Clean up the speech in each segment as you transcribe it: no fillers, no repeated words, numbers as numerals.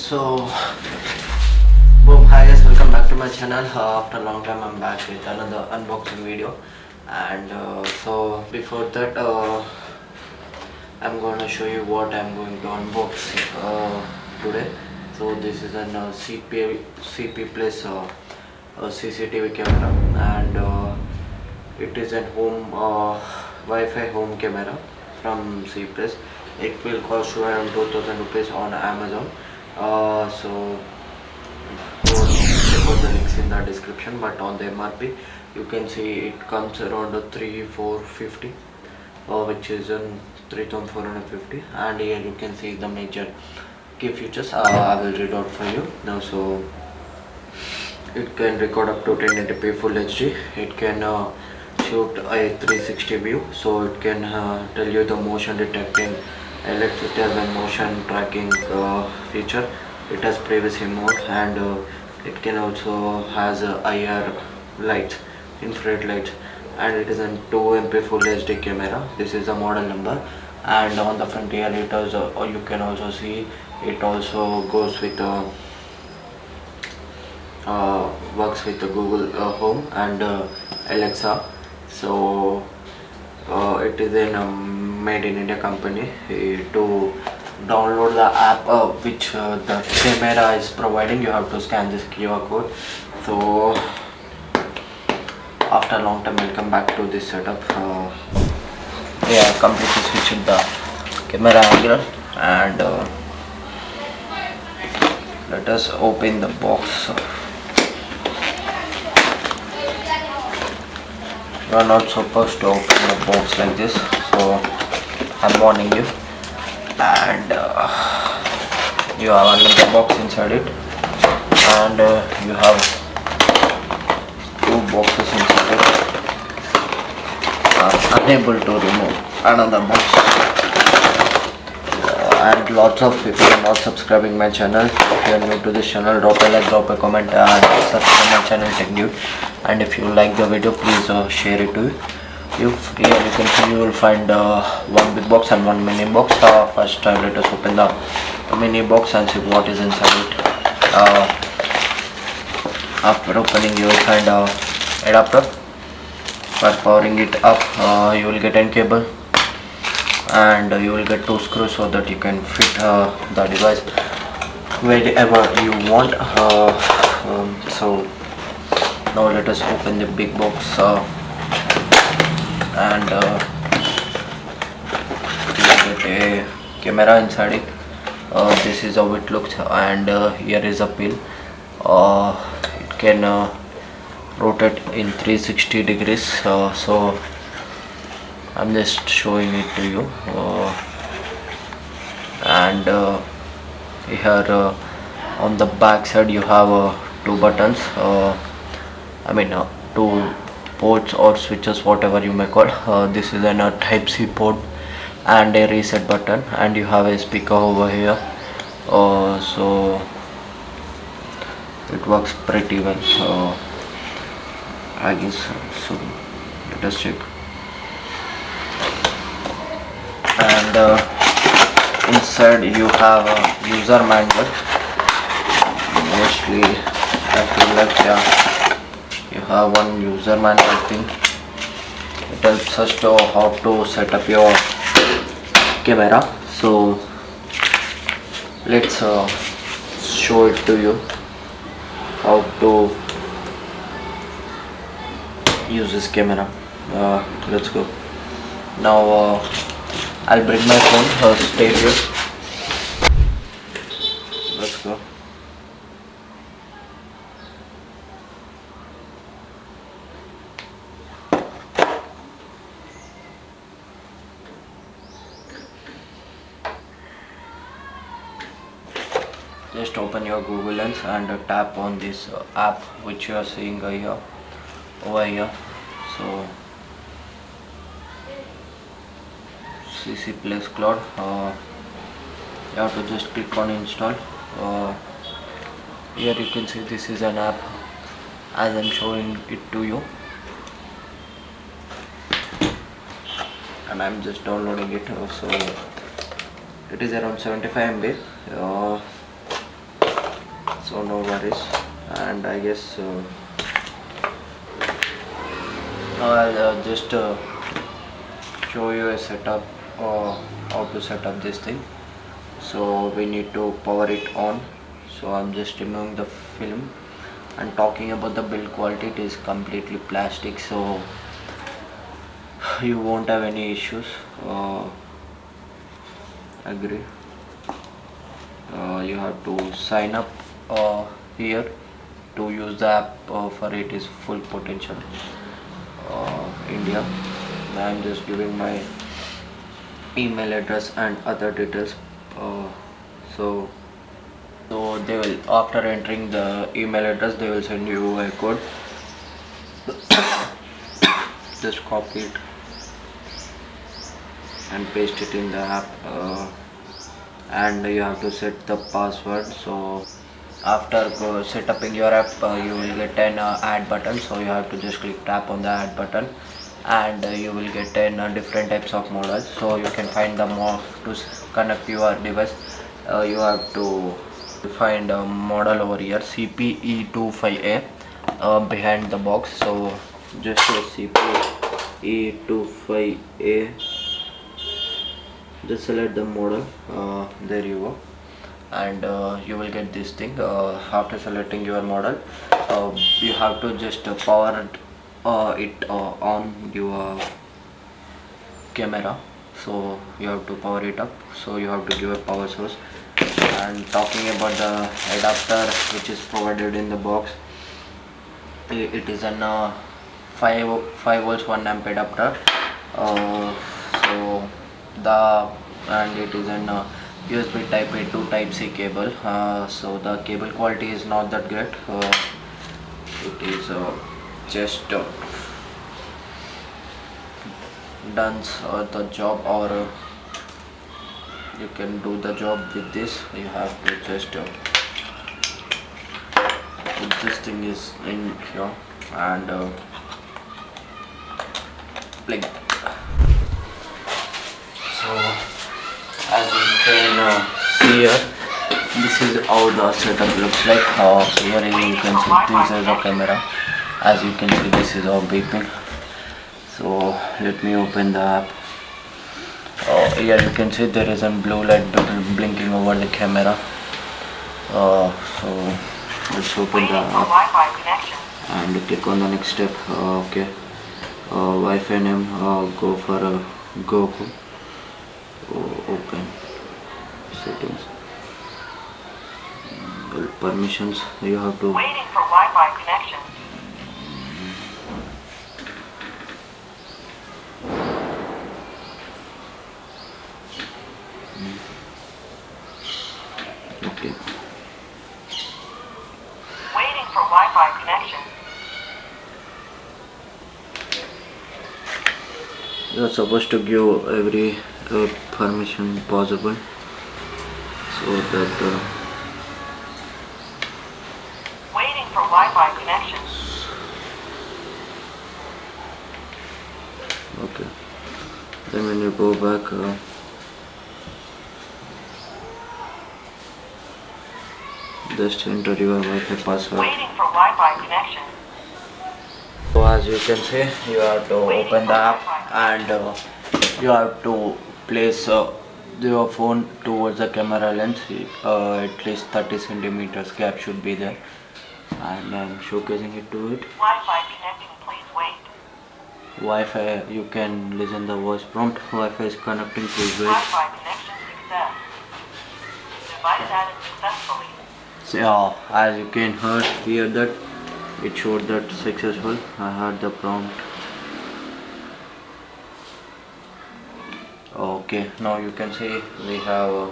So, boom, hi guys, welcome back to my channel. After a long time I'm back with another unboxing video, and so before that I'm going to show you what I'm going to unbox today. So this is an CP plus CCTV camera, and it is a home Wi-Fi home camera from C plus. It will cost you around 2000 rupees on Amazon. So don't check out the links in the description, but on the MRP you can see it comes around 3450, which is 3450, and here you can see the major key features. I will read out for you now. So it can record up to 1080p full HD. It can shoot a 360 view, so it can tell you the motion detecting electricity and motion tracking feature. It has privacy mode, and it can also has IR lights, infrared lights, and it is a 2MP full HD camera. This is a model number, and on the front here it has you can also see it also goes with works with the Google Home and Alexa. So it is a made in India company. To download the app which the camera is providing, you have to scan this QR code. So after a long time we'll come back to this setup. Yeah, completely switched the camera angle, and let us open the box. You are not supposed to open the box like this, so I'm warning you. And you have another box inside it, and you have two boxes inside it. Unable to remove another box. And lots of people are not subscribing my channel. If you are new to this channel, drop a like, drop a comment, and subscribe my channel Tech Dude. And if you like the video, please share it to you. Here you can see you will find one big box and one mini box. First let us open the mini box and see what is inside it. After opening, you will find a adapter for powering it up. You will get a cable, and you will get two screws so that you can fit the device wherever you want. So now let us open the big box, and you get a camera inside it. This is how it looks, and here is a pin. It can rotate in 360 degrees. So I'm just showing it to you. And here on the back side you have two buttons. Two ports or switches, whatever you may call. This is a type C port and a reset button, and you have a speaker over here. So it works pretty well, I guess. So let us check. And inside you have a user manual. Mostly I feel like you have one user manual thing. It helps us to how to set up your camera. So let's show it to you how to use this camera. Let's go. Now I'll bring my phone. Stay here. Let's go. Just open your Google Lens and tap on this app which you are seeing here, over here. So CC Plus Cloud. You have to just click on install. Here you can see this is an app as I'm showing it to you, and I'm just downloading it. So it is around 75 MB. so no worries. And I guess I'll just show you a setup, how to set up this thing. So we need to power it on. So I'm just removing the film, and talking about the build quality, it is completely plastic, so you won't have any issues. Agree. You have to sign up here to use the app for its full potential. India. I'm just giving my email address and other details. So they will, after entering the email address, they will send you a code. Just copy it and paste it in the app, and you have to set the password. So after setting your app, you will get an add button, so you have to just tap on the add button, and you will get 10 different types of models. So you can find the more to connect your device. You have to find a model over here, CPE25A, behind the box. So just CPE25A, just select the model. There you go, and you will get this thing. After selecting your model, you have to just power it on your camera. So you have to power it up, so you have to give a power source. And talking about the adapter which is provided in the box, it is an 5 volts 1 amp adapter. So and it is an USB type A to type C cable. So the cable quality is not that great. It is just done the job, or you can do the job with this. You have to just put this thing is in here and plug. So as you can see here, this is how the setup looks like. Here you can see this is the camera. As you can see, this is our beeping. So let me open the app. Here you can see there is a blue light blinking over the camera. So let's open the app and click on the next step. Okay, Wi-Fi name, go for go. Open settings, permissions. You have to waiting for Wi-Fi connection. Okay. Waiting for Wi-Fi connection. You are supposed to give every permission possible, so that waiting for Wi-Fi connection. Okay. Then when you go back, just enter your Wi-Fi password. Waiting for Wi-Fi connection. So as you can see, you have to open the app, and you have to place your phone towards the camera lens. At least 30 centimeters gap should be there, and I'm showcasing it to it. Wi-Fi connecting, please wait. Wi-Fi, you can listen the voice prompt. Wi-Fi is connecting, please wait. Wi-Fi connection success. Device added successfully. So as you can hear that it showed that successful. I heard the prompt. Okay, now you can see we have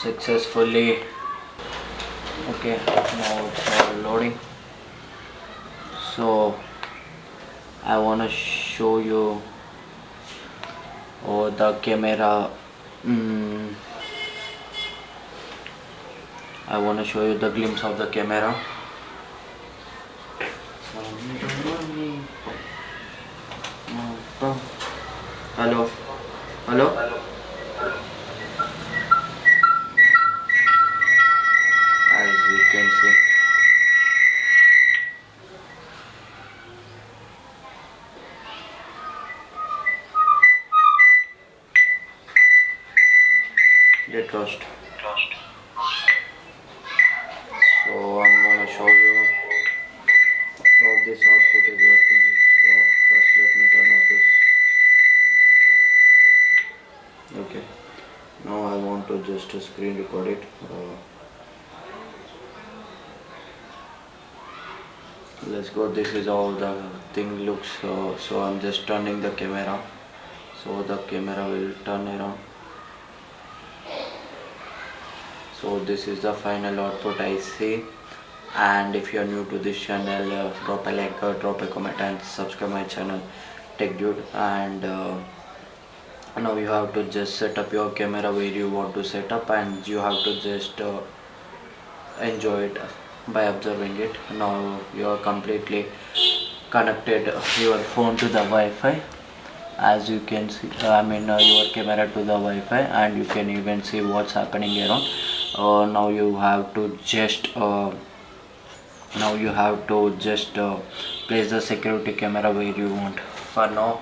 successfully. Okay, now it's loading. So I want to show you the camera. I want to show you the glimpse of the camera. Hello. Get lost. So I'm gonna show you how this output is working. First let me turn off this. Okay. Now I want to just screen record it. Let's go. This is how the thing looks. So I'm just turning the camera. So the camera will turn around. So this is the final output I see. And if you are new to this channel, drop a like, drop a comment and subscribe my channel Tech Dude. And now you have to just set up your camera where you want to set up, and you have to just enjoy it by observing it. Now you are completely connected your phone to the Wi-Fi, as you can see. Your camera to the Wi-Fi, and you can even see what's happening around. Now you have to just place the security camera where you want. For now